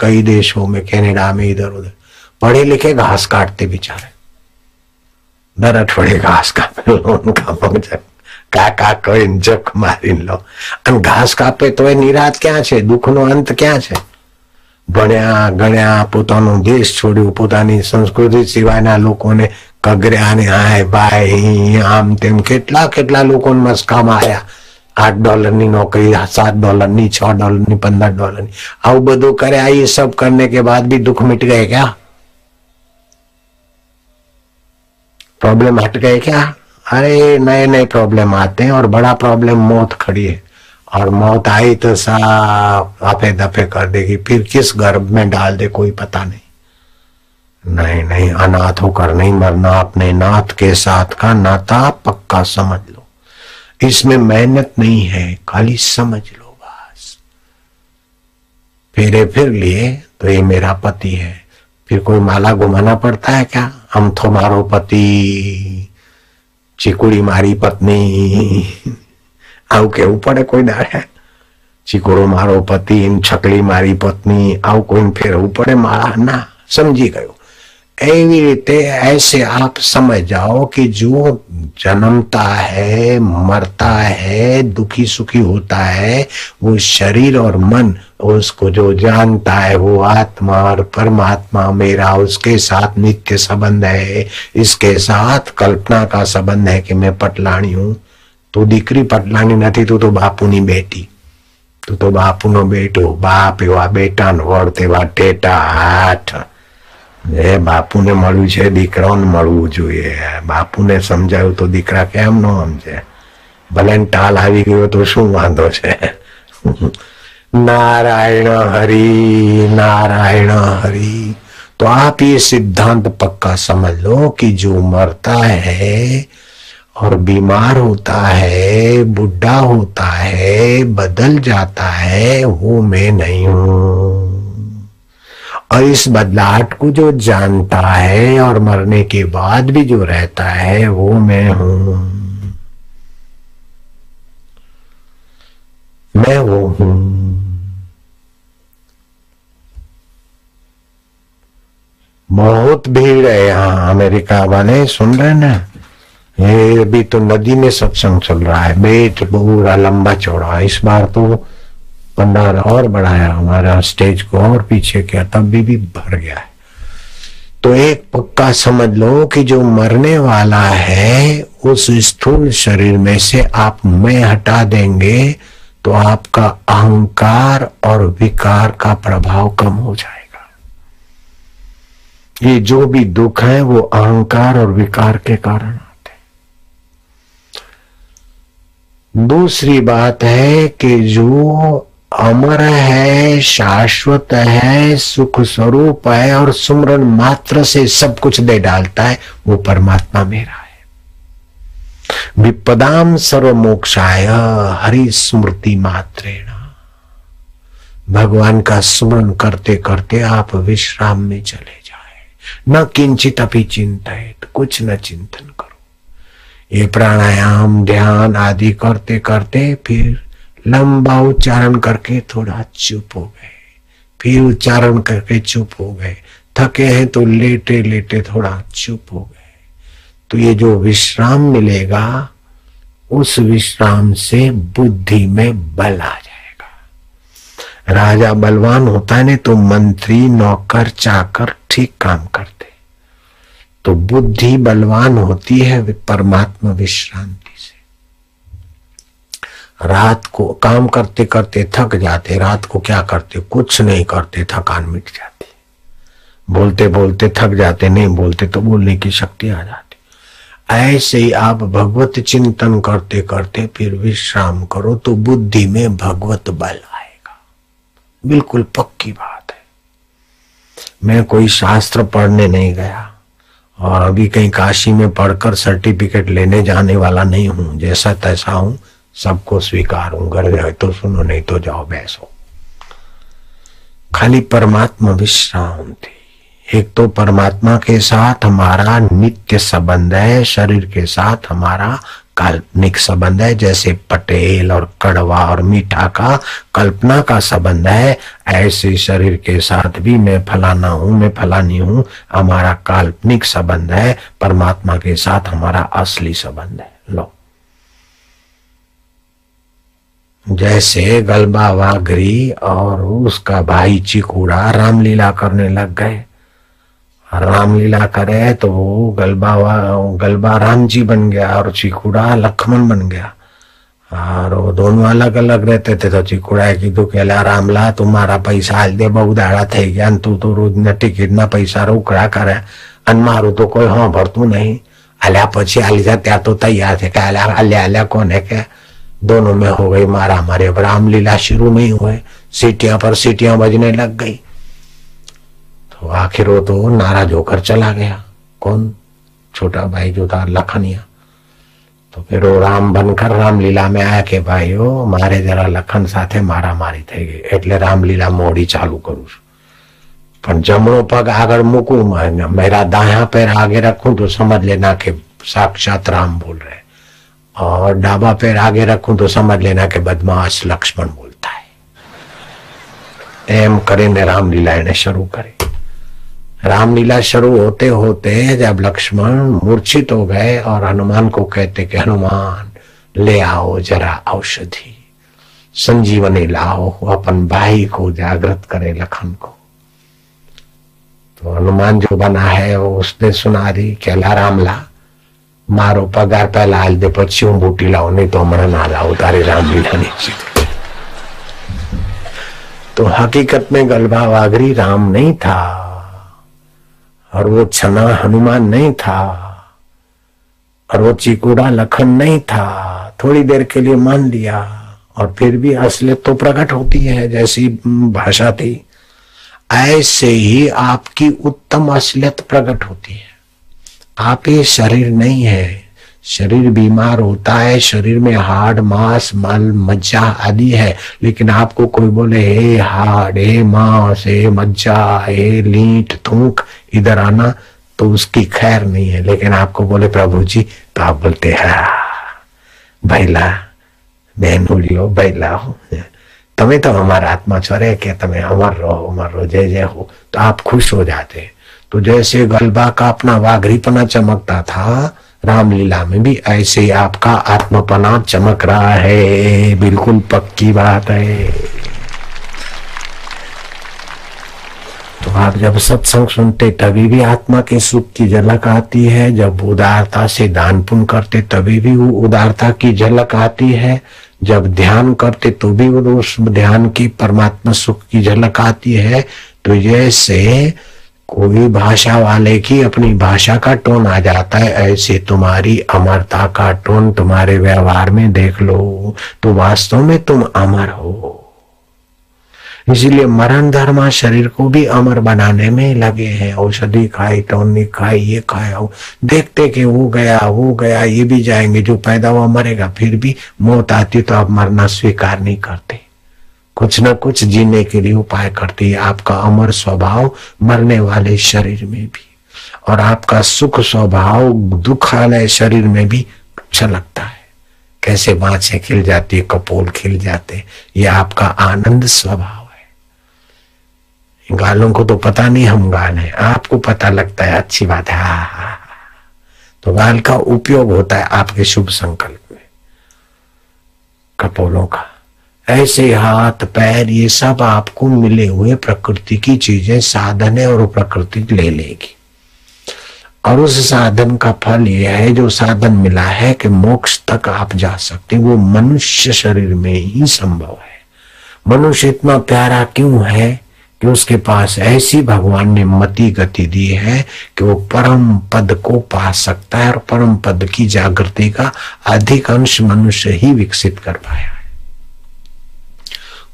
कई देशों में, कनाडा में, इधर उधर पढ़े लिखे घास काटते बेचारे। दर अठवाडिये घास कापे उनका काका कोई जख मारी लो। અને ઘાસ કાપે તો એ નિરાત ક્યાં છે? દુઃખનો અંત ક્યાં છે? ભણ્યા ગણ્યા, પોતાનો દેશ છોડ્યું, પોતાની સંસ્કૃતિ સિવાયના લોકોને કગર્યા ને હાય બાય આમ તેમ કેટલા કેટલા લોકોને મસ્કા માર્યા। $8 नौकरी, $7, $6, $15, આવું બધું કર્યા। ये सब करने के बाद भी दुख मिट गए क्या? प्रॉब्लम हट गए क्या? अरे नए नए प्रॉब्लम आते हैं, और बड़ा प्रॉब्लम मौत खड़ी है, और मौत आई तो सब आपे दफे कर देगी। फिर किस गर्भ में डाल दे कोई पता नहीं। नहीं नहीं, अनाथ होकर नहीं मरना, अपने नाथ के साथ का नाता पक्का समझ लो। इसमें मेहनत नहीं है, खाली समझ लो बस। फेरे फिर लिए तो ये मेरा पति है, फिर कोई माला घुमाना पड़ता है क्या? हम तो मारो पति, चीकुड़ी मारी पत्नी, आव केवू पड़े कोई दाड़े? चीकुड़ो मारो पति, छकली मारी पत्नी, आव कोई फेरवू पड़े माला? ना, समझी गयो। एवी रीते ऐसे आप समझ जाओ कि जो जन्मता है, मरता है, दुखी सुखी होता है, वो शरीर और मन, उसको जो जानता है वो आत्मा और परमात्मा मेरा, उसके साथ नित्य संबंध है। इसके साथ कल्पना का संबंध है कि मैं पटलाणी हूं। तू दीकरी पटलाणी नहीं, तू तो बापूनी बेटी, तू तो बापूनो बेटो। बाप एवा बेटा वड़ तेवा टेटा हाथ। ए बापू ने मळ्યું છે, દીકરાઓને મળવું જોઈએ। બાપુને સમજાયું તો દીકરા કેમ ન સમજે? ભલે ટાલ આવી ગયો તો શું વાંધો છે? नारायण हरि, नारायण हरि। तो आप ये सिद्धांत पक्का समझ लो कि जो मरता है और बीमार होता है, बुढ़ा होता है, बदल जाता है, वो मैं नहीं हूं। और इस बदलाहट को जो जानता है और मरने के बाद भी जो रहता है वो मैं हूं। मैं वो हूं। बहुत भीड़ है यहाँ, अमेरिका वाले सुन रहे ना? ये अभी तो नदी में सत्संग चल रहा है, बेट पूरा लंबा चौड़ा। इस बार तो पंडाल और बढ़ाया, हमारा स्टेज को और पीछे किया, तब भी भर गया है। तो एक पक्का समझ लो कि जो मरने वाला है उस स्थूल शरीर में से आप मैं हटा देंगे तो आपका अहंकार और विकार का प्रभाव कम हो जाएगा। ये जो भी दुख है वो अहंकार और विकार के कारण आते हैं। दूसरी बात है कि जो अमर है, शाश्वत है, सुख स्वरूप है और सुमरन मात्र से सब कुछ दे डालता है, वो परमात्मा मेरा है। विपदाम सर्वमोक्षाय हरि स्मृति मात्रेण। भगवान का स्मरण करते करते आप विश्राम में चले जाए। न किंचित अपि चिंतित, कुछ न चिंतन करो। ये प्राणायाम ध्यान आदि करते करते फिर लंबा उच्चारण करके थोड़ा चुप हो गए, फिर उच्चारण करके चुप हो गए, थके हैं तो लेटे लेटे थोड़ा चुप हो गए। तो ये जो विश्राम मिलेगा उस विश्राम से बुद्धि में बल आ जाएगा। राजा बलवान होता है नहीं तो मंत्री नौकर चाकर ठीक काम करते। तो बुद्धि बलवान होती है परमात्मा विश्रांति से। रात को काम करते करते थक जाते, रात को क्या करते, कुछ नहीं करते, थकान मिट जाती। बोलते बोलते थक जाते, नहीं बोलते तो बोलने की शक्ति आ जाती। ऐसे ही आप भगवत चिंतन करते करते फिर विश्राम करो तो बुद्धि में भगवत बल आएगा। बिल्कुल पक्की बात है। मैं कोई शास्त्र पढ़ने नहीं गया और अभी कहीं काशी में पढ़कर सर्टिफिकेट लेने जाने वाला नहीं हूं। जैसा तैसा हूं, सबको स्वीकार हूं। घर जाए तो सुनो, नहीं तो जाओ बैसो। खाली परमात्मा विश्राम थी। एक तो परमात्मा के साथ हमारा नित्य संबंध है, शरीर के साथ हमारा काल्पनिक संबंध है। जैसे पटेल और कड़वा और मीठा का कल्पना का संबंध है, ऐसे शरीर के साथ भी मैं फलाना हूं, मैं फलानी हूं, हमारा काल्पनिक संबंध है। परमात्मा के साथ हमारा असली संबंध है। लो, जैसे गलबा वाघरी और उसका भाई चिकूड़ा रामलीला करने लग गए। रामलीला करे तो वो गलबा राम जी बन गया और चिकूड़ा लक्ष्मण बन गया। और वो दोनों अलग अलग रहते थे। तो चिकूड़ा कीधु के रामला तुम्हारा पैसा हाल दे, बहु दाड़ा थई गया, तू तो रोज न टिकિટ ना पैसा रोकड़ा करे अन मारू तो कोई हाँ भरतू नहीं। आल्या पछी आली जा त्या तो तैयार थे क्या आल्या आल्या कौन है क्या। दोनों में हो गई मारा मारे। अब रामलीला शुरू में ही हुए, सीटियां पर सीटियां बजने लग गई। तो आखिर वो तो नाराज होकर चला गया। कौन? छोटा भाई जो था लखनिया। तो फिर वो राम बनकर रामलीला में आया कि भाई ओ मारे जरा लखन साथे मारा मारी થઈ ગઈ એટલે रामलीला मोड़ी चालू करूं છું। પણ જમણો પગ આગળ મૂકું, मेरा दायां पैर आगे रखूं तो समझ लेना कि साक्षात राम बोल रहे, और डाबा पैर आगे रखूं तो समझ लेना कि बदमाश लक्ष्मण बोलता है। एम કરીને रामलीला ने शुरू करी। रामलीला शुरू होते होते जब लक्ष्मण मूर्छित हो गए और हनुमान को कहते कि हनुमान ले आओ जरा औषधि, संजीवनी लाओ, अपन भाई को जागृत करे लखन को। तो हनुमान जो बना है वो उसने सुना दी कि ला रामला मारो पगार पहला हाल दे, પછી હું બૂટી લાવું, नहीं तो हमारा ना लाओ तारे रामलीला नहीं। तो हकीकत में गलबा वाघरी राम नहीं था और वो छना हनुमान नहीं था और वो चिकूड़ा लखन नहीं था। थोड़ी देर के लिए मान लिया और फिर भी असलियत तो प्रकट होती है। जैसी भाषा थी ऐसे ही आपकी उत्तम असलियत प्रकट होती है। आप ये शरीर नहीं है। शरीर बीमार होता है, शरीर में हाड़ मांस मल मज्जा आदि है, लेकिन आपको कोई बोले हे हाड़, हे मांस, हे मज्जा, हे लीट थूक, इधर आना, तो उसकी खैर नहीं है। लेकिन आपको बोले प्रभु जी, तो आप बोलते हैं भैला बहनोलियो भैला हो, तमें तो हमारा आत्मा छोरे के तमें अमर रहो जय जय हो, तो आप खुश हो जाते। तो जैसे गलबा का अपना वाघरीपना चमकता था, रामलीला में भी ऐसे ही आपका आत्मपना चमक रहा है। बिल्कुल पक्की बात है। तो आप जब सत्संग सुनते तभी भी आत्मा के सुख की झलक आती है। जब उदारता से दान पुण्य करते तभी भी वो उदारता की झलक आती है। जब ध्यान करते तो भी उस ध्यान की परमात्मा सुख की झलक आती है। तो जैसे कोई भाषा वाले की अपनी भाषा का टोन आ जाता है, ऐसे तुम्हारी अमरता का टोन तुम्हारे व्यवहार में देख लो, तो वास्तव में तुम अमर हो। इसीलिए मरण धर्मा शरीर को भी अमर बनाने में लगे हैं। औषधि खाई, टॉनिक खाई, ये खाया, देखते कि वो गया ये भी जाएंगे, जो पैदा हुआ मरेगा, फिर भी मौत आती तो आप मरना स्वीकार नहीं करते। कुछ न कुछ जीने के लिए उपाय करती है। आपका अमर स्वभाव मरने वाले शरीर में भी, और आपका सुख स्वभाव दुखालय शरीर में भी अच्छा लगता है। कैसे बाँछें खिल जाती है, कपोल खिल जाते, ये आपका आनंद स्वभाव है। गालों को तो पता नहीं हम गाल हैं, आपको पता लगता है, अच्छी बात है। हाँ। तो गाल का उपयोग होता है आपके शुभ संकल्प में, कपोलों का। ऐसे हाथ पैर ये सब आपको मिले हुए प्रकृति की चीजें साधन है और प्रकृति ले लेगी। और उस साधन का फल यह है, जो साधन मिला है कि मोक्ष तक आप जा सकते, वो मनुष्य शरीर में ही संभव है। मनुष्य इतना प्यारा क्यों है कि उसके पास ऐसी भगवान ने मति गति दी है कि वो परम पद को पा सकता है, और परम पद की जागृति का अधिक अंश मनुष्य ही विकसित कर पाया है।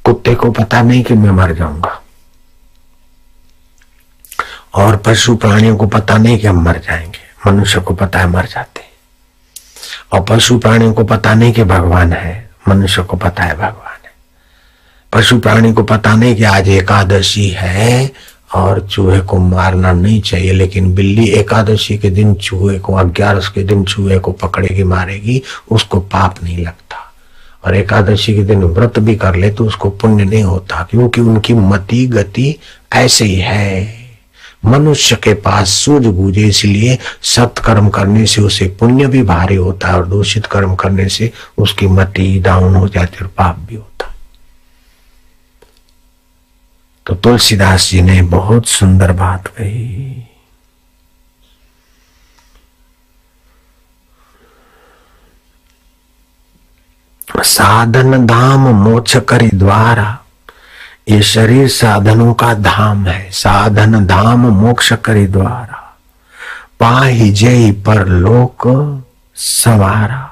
कुत्ते को पता नहीं कि मैं मर जाऊंगा, और पशु प्राणियों को पता नहीं कि हम मर जाएंगे। मनुष्य को पता है मर जाते, और पशु प्राणियों को पता नहीं कि भगवान है, मनुष्य को पता है भगवान है। पशु प्राणी को पता नहीं कि आज एकादशी है और चूहे को मारना नहीं चाहिए, लेकिन बिल्ली एकादशी के दिन चूहे को, 11 के दिन चूहे को पकड़ेगी, मारेगी, उसको पाप नहीं लगता। और एकादशी के दिन व्रत भी कर ले तो उसको पुण्य नहीं होता, क्योंकि उनकी मति गति ऐसे ही है। मनुष्य के पास सूझबूझ, इसलिए सत्कर्म करने से उसे पुण्य भी भारी होता है, और दूषित कर्म करने से उसकी मति डाउन हो जाती और पाप भी होता है। तो तुलसीदास जी ने बहुत सुंदर बात कही। साधन धाम मोक्ष करी द्वारा, ये शरीर साधनों का धाम है। साधन धाम मोक्ष करी द्वारा, पाहि जय परलोक संवारा।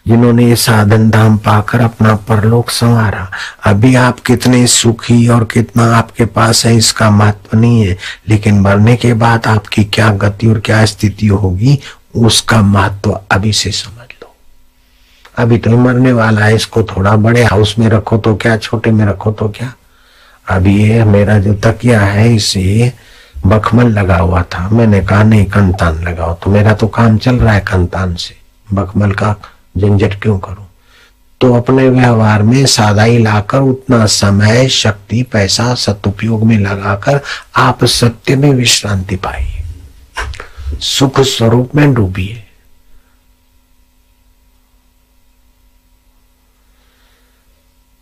जिन्होंने ये साधन धाम पाकर अपना परलोक संवारा, अभी आप कितने सुखी और कितना आपके पास है इसका महत्व नहीं है, लेकिन मरने के बाद आपकी क्या गति और क्या स्थिति होगी उसका महत्व अभी से समझ लो। अभी तो मरने वाला है, इसको थोड़ा बड़े हाउस में रखो तो क्या, छोटे में रखो तो क्या। अभी ये मेरा जो तकिया है इसे बखमल लगा हुआ था, मैंने कहा नहीं कंतान लगाओ, तो मेरा तो काम चल रहा है कंतान से, बखमल का झंझट क्यों करूं। तो अपने व्यवहार में सादाई लाकर उतना समय शक्ति पैसा सदुपयोग में लगाकर आप सत्य में विश्रांति पाइए, सुख स्वरूप में डूबिए।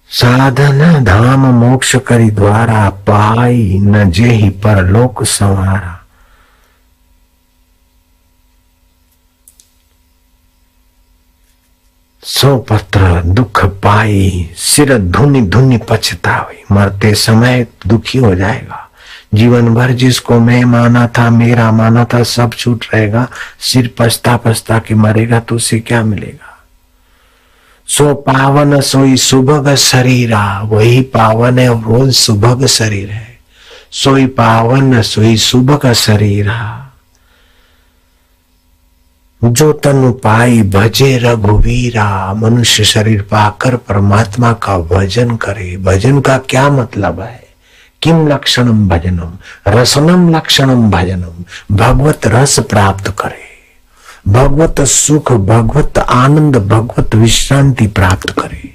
साधन धाम मोक्ष करी द्वारा, पाई न जेहि परलोक संवारा। सो पत्र दुख पाई, सिर धुनि धुनि पछतावी। मरते समय दुखी हो जाएगा। जीवन भर जिसको मैं माना था, मेरा माना था, सब छूट रहेगा। सिर पछता पछता के मरेगा तो उसे क्या मिलेगा। सो पावन सोई सुभग शरीरा, वही पावन है, रोज सुभग शरीर है। सोई पावन सोई सुभग शरीरा, जो तनु पाई भजे रघुवीरा। मनुष्य शरीर पाकर परमात्मा का भजन करे। भजन का क्या मतलब है? किम लक्षणम भजनम, रसनम लक्षणम भजनम। भगवत रस प्राप्त करे, भगवत सुख, भगवत आनंद, भगवत विश्रांति प्राप्त करे।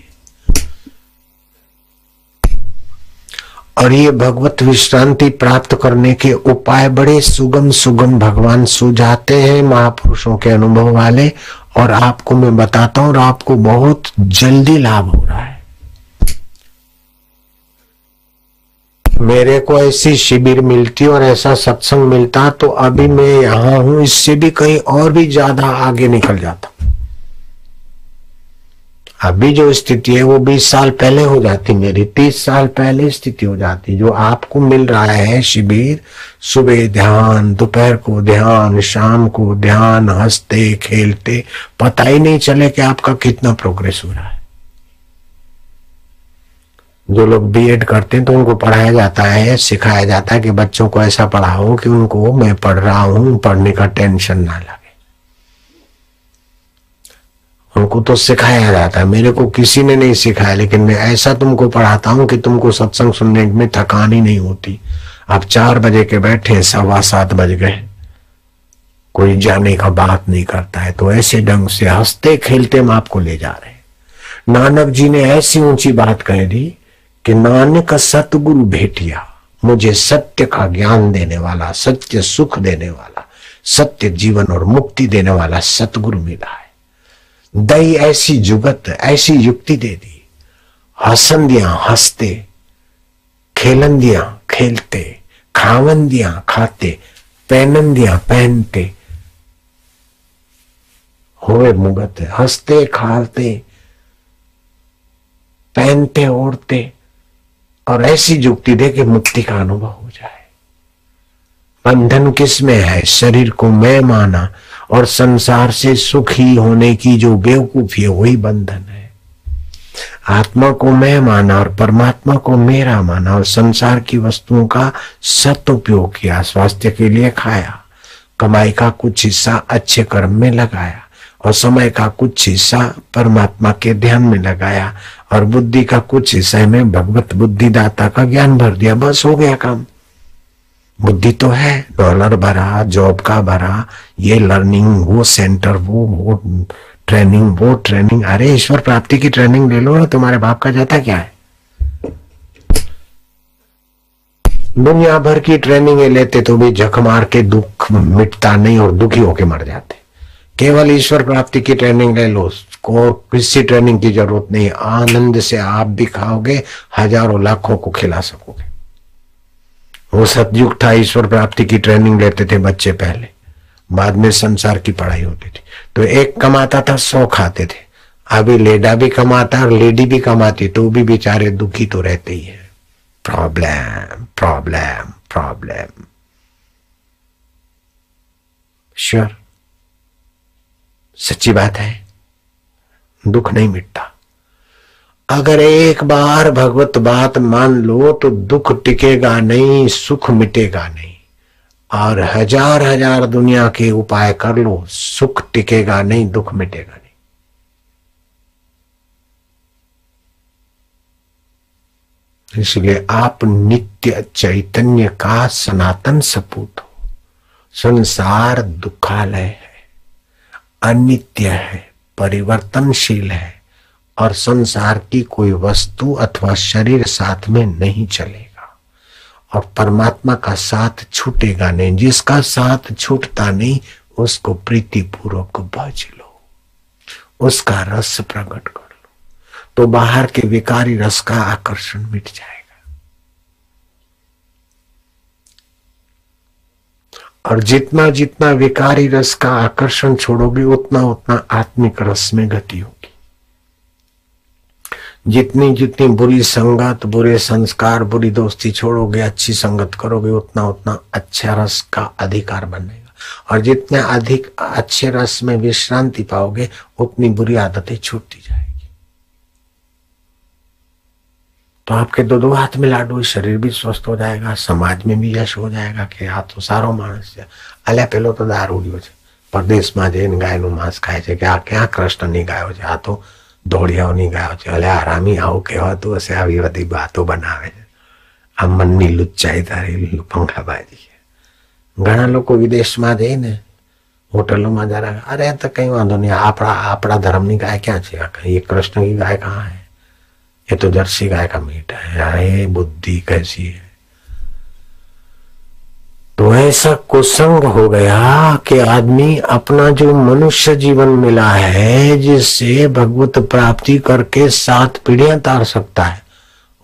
और ये भगवत विश्रांति प्राप्त करने के उपाय बड़े सुगम सुगम भगवान सुझाते हैं, महापुरुषों के अनुभव वाले। और आपको मैं बताता हूं, और आपको बहुत जल्दी लाभ हो रहा है। मेरे को ऐसी शिविर मिलती और ऐसा सत्संग मिलता तो अभी मैं यहां हूं, इससे भी कहीं और भी ज्यादा आगे निकल जाता। अभी जो स्थिति है वो 20 साल पहले हो जाती, मेरी 30 साल पहले स्थिति हो जाती। जो आपको मिल रहा है शिविर, सुबह ध्यान, दोपहर को ध्यान, शाम को ध्यान, हंसते खेलते, पता ही नहीं चले कि आपका कितना प्रोग्रेस हो रहा है। जो लोग बीएड करते हैं तो उनको पढ़ाया जाता है, सिखाया जाता है कि बच्चों को ऐसा पढ़ाओ कि उनको मैं पढ़ रहा हूं, पढ़ने का टेंशन ना लगे। उनको तो सिखाया जाता है, मेरे को किसी ने नहीं सिखाया, लेकिन मैं ऐसा तुमको पढ़ाता हूं कि तुमको सत्संग सुनने में थकान ही नहीं होती। आप 4 बजे के बैठे, 7:15 बज गए, कोई जाने का बात नहीं करता है। तो ऐसे ढंग से हंसते खेलते हम आपको ले जा रहे हैं। नानक जी ने ऐसी ऊंची बात कह दी कि नानक सतगुरु भेटिया, मुझे सत्य का ज्ञान देने वाला, सत्य सुख देने वाला, सत्य जीवन और मुक्ति देने वाला सतगुरु मिला है। दई ऐसी जुगत, ऐसी युक्ति दे दी, हसंदियां हंसते, खेलंदियां खेलते, खावंदियां खाते, पहनंदियां पहनते, होए मुगत, हंसते खाते पहनते ओढ़ते, और ऐसी जुक्ति दे कि मुक्ति का अनुभव हो जाए। बंधन किसमें है? शरीर को मैं माना और संसार से सुखी होने की जो बेवकूफी है वही बंधन है। आत्मा को मैं माना और परमात्मा को मेरा माना और संसार की वस्तुओं का सदुपयोग किया, स्वास्थ्य के लिए खाया, कमाई का कुछ हिस्सा अच्छे कर्म में लगाया और समय का कुछ हिस्सा परमात्मा के ध्यान में लगाया और बुद्धि का कुछ हिस्सा में भगवत बुद्धिदाता का ज्ञान भर दिया, बस हो गया काम। बुद्धि तो है, डॉलर भरा, जॉब का भरा, ये लर्निंग, वो सेंटर, वो ट्रेनिंग। अरे ईश्वर प्राप्ति की ट्रेनिंग ले लो ना, तुम्हारे बाप का जाता क्या है? दुनिया भर की ट्रेनिंग लेते तो भी झक मार के दुख मिटता नहीं और दुखी होके मर जाते। केवल ईश्वर प्राप्ति की ट्रेनिंग ले लो, और किसी ट्रेनिंग की जरूरत नहीं। आनंद से आप भी खाओगे, हजारों लाखों को खिला सकोगे। वो सतयुग था, ईश्वर प्राप्ति की ट्रेनिंग लेते थे बच्चे पहले, बाद में संसार की पढ़ाई होती थी। तो एक कमाता था, 100 खाते थे। अभी लेडा भी कमाता और लेडी भी कमाती, तो भी बेचारे दुखी तो रहते ही है। Problem problem problem. श्योर, सच्ची बात है, दुख नहीं मिटता। अगर एक बार भगवत बात मान लो तो दुख टिकेगा नहीं, सुख मिटेगा नहीं। और हजार हजार दुनिया के उपाय कर लो, सुख टिकेगा नहीं, दुख मिटेगा नहीं। इसलिए आप नित्य चैतन्य का सनातन सपूत हो। संसार दुखालय है, अनित्य है, परिवर्तनशील है और संसार की कोई वस्तु अथवा शरीर साथ में नहीं चलेगा और परमात्मा का साथ छूटेगा नहीं। जिसका साथ छूटता नहीं उसको प्रीति पूर्वक भज लो, उसका रस प्रकट कर लो, तो बाहर के विकारी रस का आकर्षण मिट जाएगा। और जितना जितना विकारी रस का आकर्षण छोड़ोगे उतना उतना आत्मिक रस में गति होगी। जितनी जितनी बुरी संगत, बुरे संस्कार, बुरी दोस्ती छोड़ोगे, अच्छी संगत करोगे, उतना उतना अच्छा रस का अधिकार बनेगा। और जितने अधिक अच्छे रस में विश्रांति पाओगे उतनी बुरी आदतें छूटती जाएगी। तो आपके दो हाथ में लाडू, शरीर भी स्वस्थ हो जाएगा, समाज में भी यश हो जाएगा कि आ तो सारो माणस છે। અલ્યા પેલો તો દારૂડિયો છે, પરદેશમાં જઈને ગાયનું માંસ ખાય છે કે આ ક્યાં કૃષ્ણની ગાયો છે, આ તો ધોળિયાઓની ગાયો છે। અલ્યા હરામી આવું કહેવાતું હશે, આવી બધી વાતો બનાવે છે। આ મનની લુચ્ચાઈ તારી પંખાબાજી છે। ઘણા લોકો વિદેશમાં જઈને હોટલોમાં જરા અરે તો કઈ વાંધો નહીં, આપણા ધર્મની ગાય ક્યાં છે, ये कृष्ण की गाय कहाँ है, ये तो जर्सी गाय का मीट है। अरे बुद्धि कैसी है। तो ऐसा कुसंग हो गया कि आदमी अपना जो मनुष्य जीवन मिला है, जिससे भगवत प्राप्ति करके 7 पीढ़ियां तार सकता है,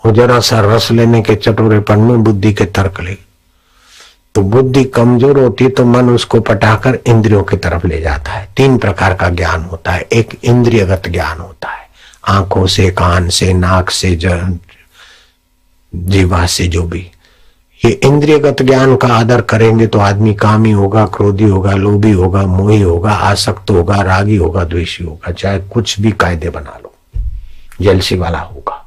वो जरा सा रस लेने के चटोरेपन में बुद्धि के तर्क ले, तो बुद्धि कमजोर होती है तो मन उसको पटाकर इंद्रियों की तरफ ले जाता है। 3 प्रकार का ज्ञान होता है। एक इंद्रियगत ज्ञान होता है, आंखों से, कान से, नाक से, जीवा से, जो भी। ये इंद्रियगत ज्ञान का आदर करेंगे तो आदमी कामी होगा, क्रोधी होगा, लोभी होगा, मोही होगा, आसक्त होगा, रागी होगा, द्वेषी होगा, चाहे कुछ भी कायदे बना लो, जेलसी वाला होगा।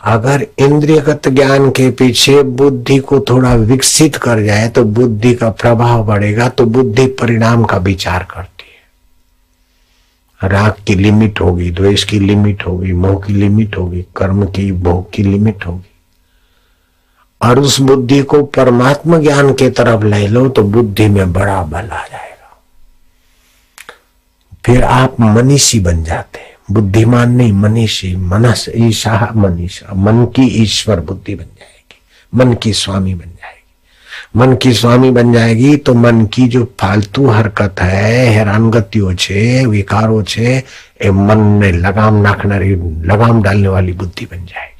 अगर इंद्रियगत ज्ञान के पीछे बुद्धि को थोड़ा विकसित कर जाए तो बुद्धि का प्रभाव बढ़ेगा, तो बुद्धि परिणाम का विचार करती है। राग की लिमिट होगी, द्वेष की लिमिट होगी, मोह की लिमिट होगी, कर्म की, भोग की लिमिट होगी। और उस बुद्धि को परमात्मा ज्ञान के तरफ ले लो तो बुद्धि में बड़ा बल आ जाएगा। फिर आप मनीषी बन जाते हैं, बुद्धिमान नहीं, मनीषी। मनस ईशा मनीषा, मन की ईश्वर बुद्धि बन जाएगी, मन की स्वामी बन जाएगी। मन की स्वामी बन जाएगी तो मन की जो फालतू हरकत है, हैरानगतियों छे, विकारों छे, ए मन ने लगाम डालने वाली बुद्धि बन जाएगी।